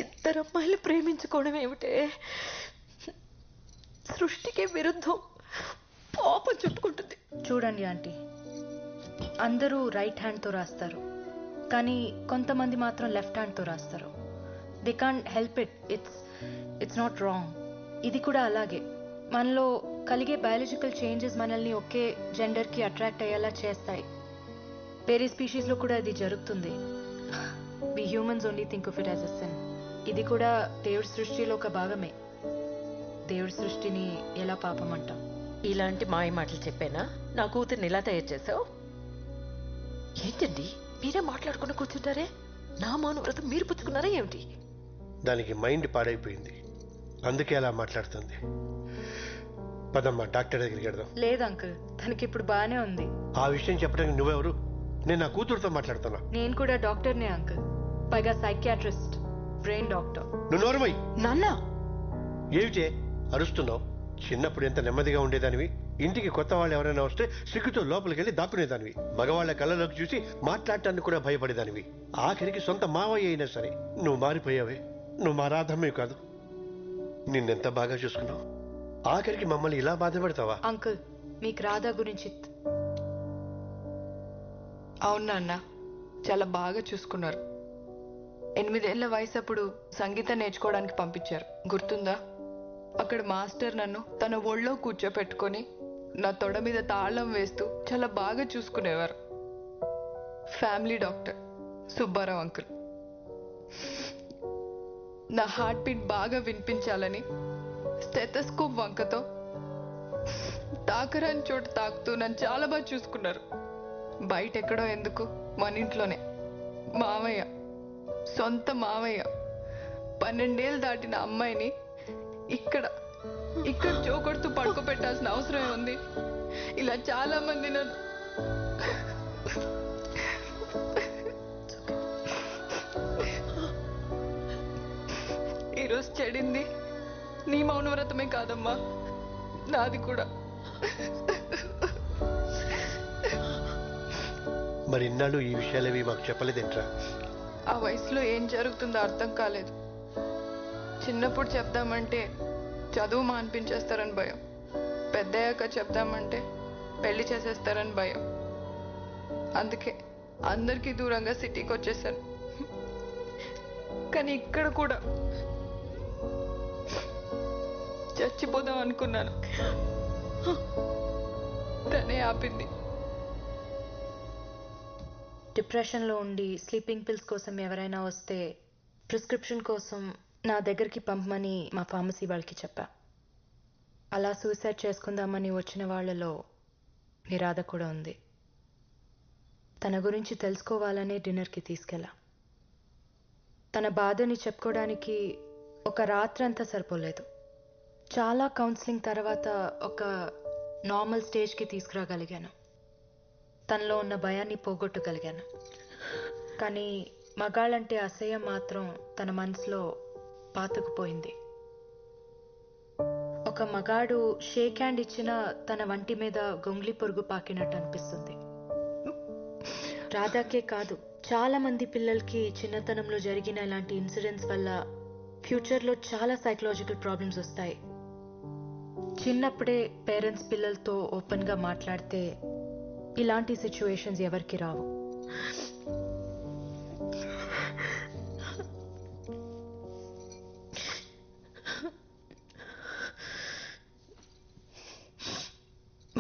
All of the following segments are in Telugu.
ఇద్దరు అమ్మాయిలు ప్రేమించుకోవడం ఏమిటే? సృష్టికి విరుద్ధం. పాపం చుట్టుకుంటుంది. చూడండి ఆంటీ, అందరూ రైట్ హ్యాండ్తో రాస్తారు, కానీ కొంతమంది మాత్రం లెఫ్ట్ హ్యాండ్తో రాస్తారు. They can't help it. It's not wrong. ఇది కూడా అలాగే. మనలో కలిగే బయాలజికల్ చేంజెస్ మనల్ని ఒకే జెండర్కి అట్రాక్ట్ అయ్యేలా చేస్తాయి. వేరే స్పీషీస్లో కూడా ఇది జరుగుతుంది. We humans only think of it as a sin. ఇది కూడా దేవుడి సృష్టిలో ఒక భాగమే. దేవుడి సృష్టిని ఎలా పాపం అంటాం? ఇలాంటి మాయ మాటలు చెప్పానా? నా కూతుర్ని ఇలా తయారు చేసావు ఏంటండి? మీరే మాట్లాడుకుని కూర్చుంటారే. నా మౌనవ్రతం మీరు పుచ్చుకున్నారా ఏమిటి? దానికి మైండ్ పాడైపోయింది, అందుకే అలా మాట్లాడుతుంది. పదమ్మా, డాక్టర్ దగ్గరికి వెళ్దాం. లేదు అంకుల్, తనకి ఇప్పుడు బాగానే ఉంది. ఆ విషయం చెప్పడానికి నువ్వెవరు? నేను నా కూతురుతో మాట్లాడుతున్నా. నేను కూడా డాక్టర్నే అంకుల్, పైగా సైకియాట్రిస్ట్, బ్రెయిన్ డాక్టర్. నువ్వు నోరుమై. నాన్న, ఏమిటే అరుస్తున్నావు? చిన్నప్పుడు ఎంత నెమ్మదిగా ఉండేదానివి. ఇంటికి కొత్త వాళ్ళు ఎవరైనా వస్తే సిగ్గుతో లోపలికి వెళ్ళి దాక్కునేదానివి. మగవాళ్ళ కళ్ళలోకి చూసి మాట్లాడటానికి కూడా భయపడేదానివి. ఆఖరికి సొంత మావయ్య అయినా సరే నువ్వు మారిపోయావే. నువ్వు మా రాధమ్మే కాదు. నిన్నెంత బాగా చూసుకున్నావు, ఆఖరికి మమ్మల్ని ఇలా బాధపడతావా? అంకుల్, మీకు రాధా గురించి అవునా అన్న, చాలా బాగా చూసుకున్నారు. 8 ఏళ్ల వయసు అప్పుడు సంగీతం నేర్చుకోవడానికి పంపించారు, గుర్తుందా? అక్కడ మాస్టర్ నన్ను తన ఒళ్ళో కూర్చోపెట్టుకొని నా తొడ మీద తాళం వేస్తూ చాలా బాగా చూసుకునేవారు. Family doctor Subbarao uncle. నా హార్ట్ బీట్ బాగా వినిపించాలని స్టెథోస్కోప్ వంకతో తాకరాని చోటు తాకుతూ నన్ను చాలా బాగా చూసుకున్నారు. బయట ఎక్కడో ఎందుకు, మన ఇంట్లోనే. మామయ్య, సొంత మామయ్య 12 ఏళ్ళు దాటిన అమ్మాయిని ఇక్కడ చోకొడుతూ పడుకోబెట్టాల్సిన అవసరమే ఉంది? ఇలా చాలా మంది నన్ను ఈరోజు చెడింది నీ మౌనవ్రతమే కాదమ్మా, నాది కూడా. మరి ఇన్నాళ్ళు ఈ విషయాలేవి మాకు చెప్పలేదేంట్రా? ఆ వయసులో ఏం జరుగుతుందో అర్థం కాలేదు. చిన్నప్పుడు చెప్దామంటే చదువు మాన్పించేస్తారని భయం, పెద్దయ్యాక చెప్దామంటే పెళ్లి చేసేస్తారని భయం. అందుకే అందరికీ దూరంగా సిటీకి వచ్చేసాను. కానీ ఇక్కడ కూడా చచ్చిపోదాం అనుకున్నాను, తనే ఆపింది. డిప్రెషన్లో ఉండి స్లీపింగ్ పిల్స్ కోసం ఎవరైనా వస్తే ప్రిస్క్రిప్షన్ కోసం నా దగ్గరికి పంపమని మా ఫార్మసీ వాళ్ళకి చెప్పా. అలా సూసైడ్ చేసుకుందామని వచ్చిన వాళ్ళలో నిరాధ కూడా ఉంది. తన గురించి తెలుసుకోవాలనే డిన్నర్కి తీసుకెళ్ళా. తన బాధని చెప్పుకోవడానికి ఒక రాత్రంతా సరిపోలేదు. చాలా కౌన్సిలింగ్ తర్వాత ఒక నార్మల్ స్టేజ్కి తీసుకురాగలిగాను. తనలో ఉన్న భయాన్ని పోగొట్టగలిగాను. కానీ మగాళ్ళంటే అసహ్యం మాత్రం తన మనసులో పాతుకుపోయింది. ఒక మగాడు షేక్ హ్యాండ్ ఇచ్చినా తన వంటి మీద గొంగ్లి పురుగు పాకినట్టు అనిపిస్తుంది. రాధాకే కాదు, చాలా మంది పిల్లలకి చిన్నతనంలో జరిగిన ఇలాంటి ఇన్సిడెంట్స్ వల్ల ఫ్యూచర్లో చాలా సైకలాజికల్ ప్రాబ్లమ్స్ వస్తాయి. చిన్నప్పుడే పేరెంట్స్ పిల్లలతో ఓపెన్గా మాట్లాడితే ఇలాంటి సిచ్యువేషన్స్ ఎవరికి రావు.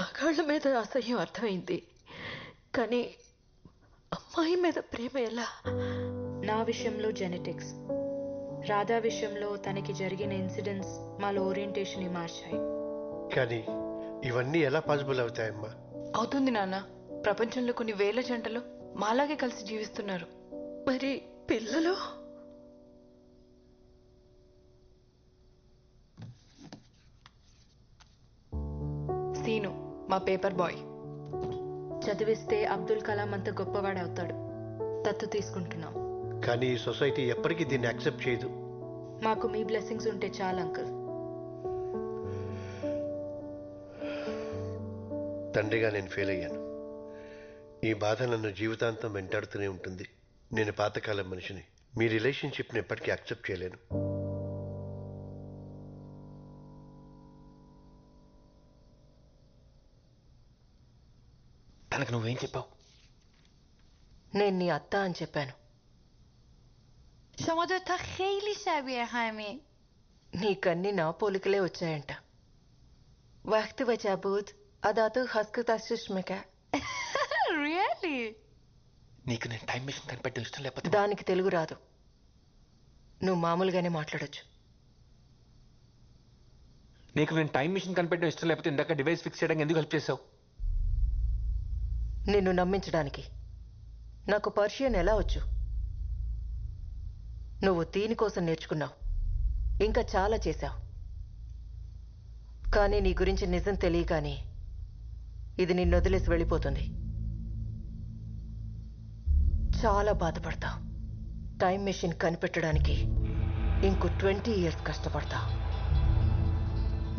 మగాళ్ళ మీద అసహ్యం అర్థమైంది, కానీ అమ్మాయి మీద ప్రేమ ఎలా? నా విషయంలో జెనెటిక్స్, రాధా విషయంలో తనకి జరిగిన ఇన్సిడెంట్స్ మాలో ఓరియంటేషన్ మార్చాయి. కానీ ఇవన్నీ ఎలా పాసిబుల్ అవుతాయమ్మా? అవుతుంది నాన్న. ప్రపంచంలో కొన్ని వేల జంటలు మాలాగే కలిసి జీవిస్తున్నారు. మరి పిల్లలు? సీను మా పేపర్ బాయ్. చదివిస్తే అబ్దుల్ కలాం అంత గొప్పవాడవుతాడు. దత్తు తీసుకుంటున్నాం. కానీ ఈ సొసైటీ ఎప్పటికీ దీన్ని యాక్సెప్ట్ చేయదు. మాకు మీ బ్లెస్సింగ్స్ ఉంటే చాలు అంకుల్. తండ్రిగా నేను ఫెయిల్ అయ్యాను. ఈ బాధ నన్ను జీవితాంతం వెంటాడుతూనే ఉంటుంది. నేను పాతకాలం మనిషిని. మీ రిలేషన్షిప్ని ఎప్పటికీ యాక్సెప్ట్ చేయలేను. తనకు నువ్వేం చెప్పావు? నేను నీ అత్త అని చెప్పాను. شما دوتا خیلی شبیه همین. నీకన్నీ నా పోలికలే వచ్చాయంట. وقتی وجه بود అదాతో హస్కు తస్సుష్మిక. Really? నీకు నేను టైం మెషిన్ కనిపెట్టడం ఇష్టం లేకపోతే దానికి తెలుగు రాదు. నువ్వు మామూలుగానే మాట్లాడొచ్చు. నీకు నేను టైం మెషిన్ కనిపెట్టడం ఇష్టం లేకపోతే ఇందాక డివైస్ ఫిక్స్ చేయడానికి ఎందుకు హెల్ప్ చేసావు? నిన్ను నమ్మించడానికి. నాకు పర్షియన్ ఎలా వచ్చు? నువ్వు దీనికోసం నేర్చుకున్నావు, ఇంకా చాలా చేశావు. కానీ నీ గురించి నిజం తెలియగానే ఇది నిన్ను వదిలేసి వెళ్ళిపోతుంది. చాలా బాధపడతావు. టైం మెషిన్ కనిపెట్టడానికి ఇంకో 20 years కష్టపడతావు.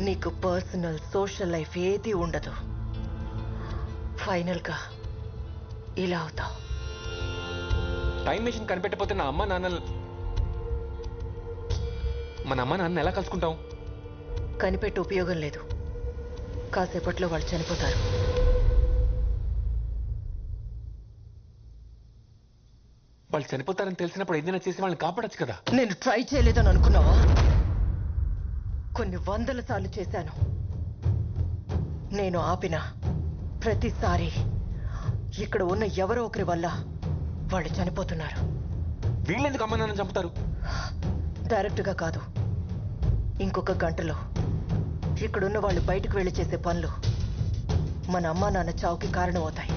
నీకు పర్సనల్ సోషల్ లైఫ్ ఏదీ ఉండదు. ఫైనల్గా ఇలా అవుతావు. టైం మెషిన్ కనిపెట్టకపోతే నా అమ్మ నాన్నలు మన అమ్మ నాన్న ఎలా కలుసుకుంటాం? కనిపెట్టి ఉపయోగం లేదు. కాసేపట్లో వాళ్ళు చనిపోతారు. వాళ్ళు చనిపోతారని తెలిసినప్పుడు ఏదైనా చేసి వాళ్ళని కాపాడొచ్చు కదా. నేను ట్రై చేయలేదని అనుకున్నావా? కొన్ని 100 సార్లు చేశాను. నేను ఆపిన ప్రతిసారి ఇక్కడ ఉన్న ఎవరో ఒకరి వల్ల వాళ్ళు చనిపోతున్నారు. వీళ్ళెందుకు అమ్మ నాన్న చంపుతారు? డైరెక్ట్గా కాదు, ఇంకొక గంటలో ఇక్కడున్న వాళ్ళు బయటకు వెళ్ళి చేసే పనులు మన అమ్మా నాన్న చావుకి కారణమవుతాయి.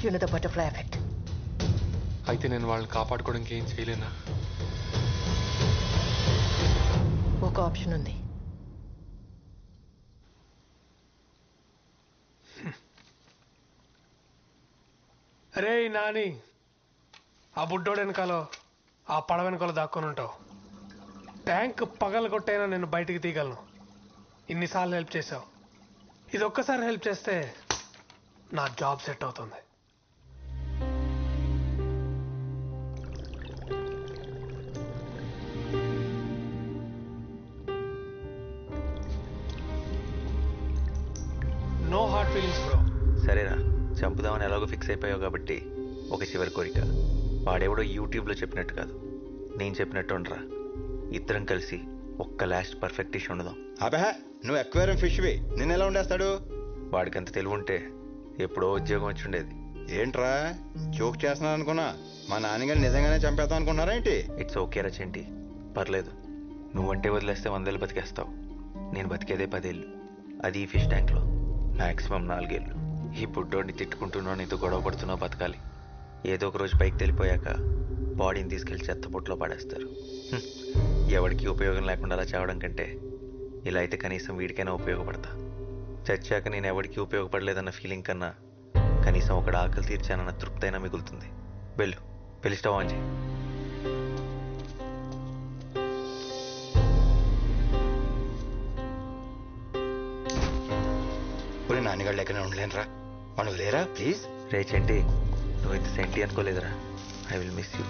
You know the butterfly effect. అయితే నేను వాళ్ళని కాపాడుకోవడానికి ఏం చేయలేనా? ఒక ఆప్షన్ ఉంది. అరే నాని, ఆ బుడ్డోడు వెనకాలో ఆ పడవ వెనకాల దాక్కొని ఉంటావు. ట్యాంక్ పగలగొట్టైనా నేను బయటికి తీయగలను. ఇన్నిసార్లు హెల్ప్ చేసావు. ఇది ఒక్కసారి హెల్ప్ చేస్తే నా జాబ్ సెట్ అవుతుంది. No heart feelings bro. సరేరా, చంపుదామని ఎలాగో ఫిక్స్ అయిపోయావు కాబట్టి ఒక చివరి కోరిక. వాడెవడో యూట్యూబ్లో చెప్పినట్టు కాదు, నేను చెప్పినట్టు ఉండరా. ఇద్దరం కలిసి ఒక్క లాస్ట్ పర్ఫెక్ట్ డిష్ ఉండదాం. అబహ, నువ్వు ఎక్వేరియం ఫిష్వి, నిన్ను ఎలా ఉండేస్తాడు? వాడికంత తెలివి ఉంటే ఎప్పుడో ఉద్యోగం వచ్చి ఉండేది. ఏంట్రా జోక్ చేస్తున్నాను అనుకున్నా? మా నాన్నగారు నిజంగానే చంపేద్దాం అనుకున్నారా ఏంటి? ఇట్స్ ఓకే రా చెంటి, పర్లేదు. నువ్వంటే వదిలేస్తే 100 ఏళ్ళు బతికేస్తావు. నేను బతికేదే 10 ఏళ్ళు, అది ఈ ఫిష్ ట్యాంక్లో మ్యాక్సిమం 4 ఏళ్ళు. ఈ బుడ్డోడిని తిట్టుకుంటున్నావు, నీతో గొడవ పడుతున్నావు, బతకాలి. ఏదో ఒక రోజు పైకి తెలిపోయాక బాడీని తీసుకెళ్లి చెత్తపుట్లో పడేస్తారు. ఎవరికి ఉపయోగం లేకుండా అలా చావడం కంటే ఇలా అయితే కనీసం వీడికైనా ఉపయోగపడతా. చచ్చాక నేను ఎవరికి ఉపయోగపడలేదన్న ఫీలింగ్ కన్నా కనీసం ఒకటి ఆకలి తీర్చానన్న తృప్తి అయినా మిగులుతుంది. వెళ్ళు, పెళ్లి స్టవ్ ఆన్ చేయి. పోనీ నాన్నగారు ఎక్కడైనా ఉండలేనురా, మనం లేరా ప్లీజ్. రే చెంటి, నువ్వు ఇంత సెంటి అనుకోలేదురా. I will miss you.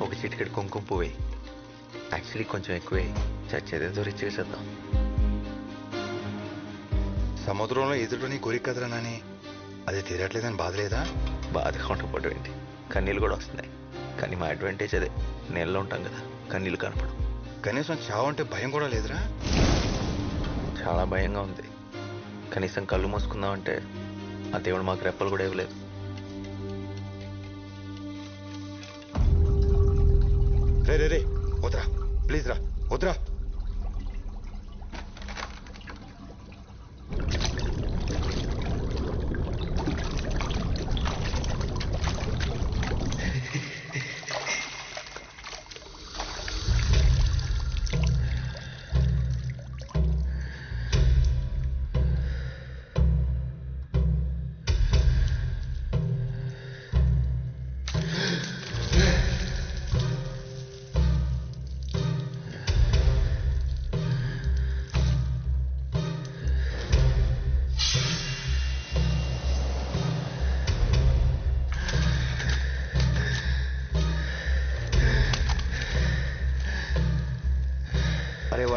ఒక చిటికెడు కుంకుమ పువ్వు, యాక్చువల్లీ కొంచెం ఎక్కువే, చచ్చేదేదో రిచ్గా చేద్దాం. సముద్రంలో ఎదురు నీ కోరిక కదరా నాని, అది తీరట్లేదని బాధ లేదా? బాధగా ఉండకపోవడం ఏంటి, కన్నీళ్ళు కూడా వస్తున్నాయి. కానీ మా అడ్వాంటేజ్ అదే, నీళ్ళలో ఉంటాం కదా, కన్నీళ్ళు కనపడం. కనీసం చావు అంటే భయం కూడా లేదురా? చాలా భయంగా ఉంది. కనీసం కళ్ళు మూసుకుందామంటే ఆ దేవుడు మాకు రెప్పలు కూడా ఇవ్వలేదు. రే రే రే, వద్దురా ప్లీజ్ రా, వద్దురా.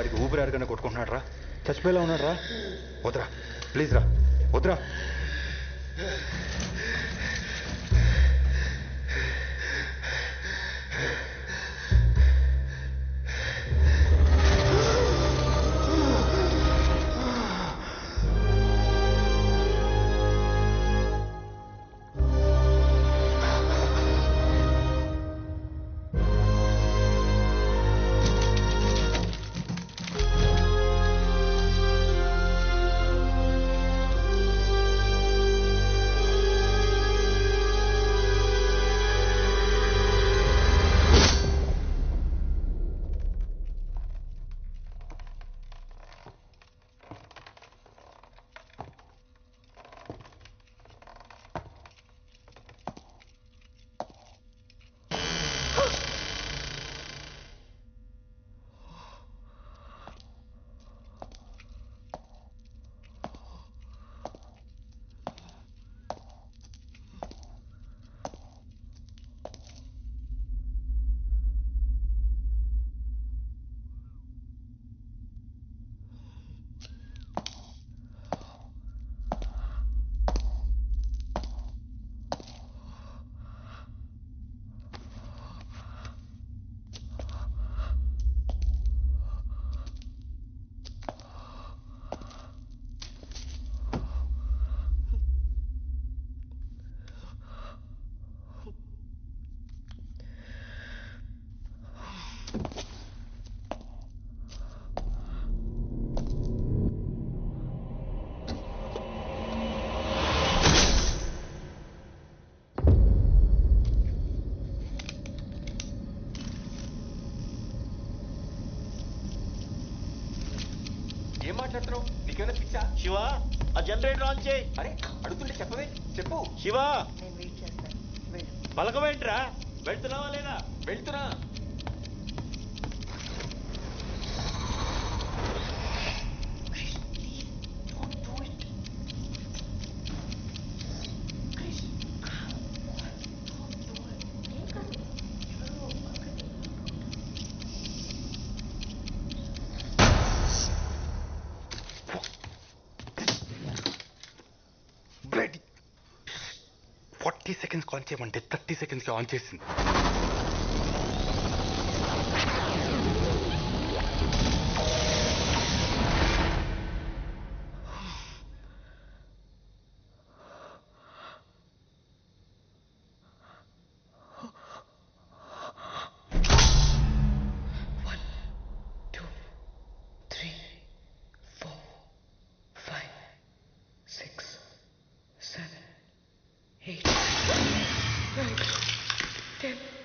వాడికి ఊపిరి ఆడగానే కొట్టుకుంటున్నాడు రా, చచ్చిపోయేలా ఉన్నాడు రా. వద్దురా ప్లీజ్ రా, వద్దురా. ఏం మాట్లాడుతున్నావు? నీకేమైనా పిచ్చా? శివ, ఆ జనరేటర్ ఆన్ చేయి. అరే అడుగుతుంటే చెప్పవే, చెప్పు. శివ, నేను వెయిట్ చేస్తాను. వెళ్ళు. పలకమేంట్రా? వెళ్తున్నావా లేదా? వెళ్తున్నా. బ్లడీ 40 seconds ఆన్ చేయమంటే 30 seconds ఆన్ చేసింది. Eight, nine, 10.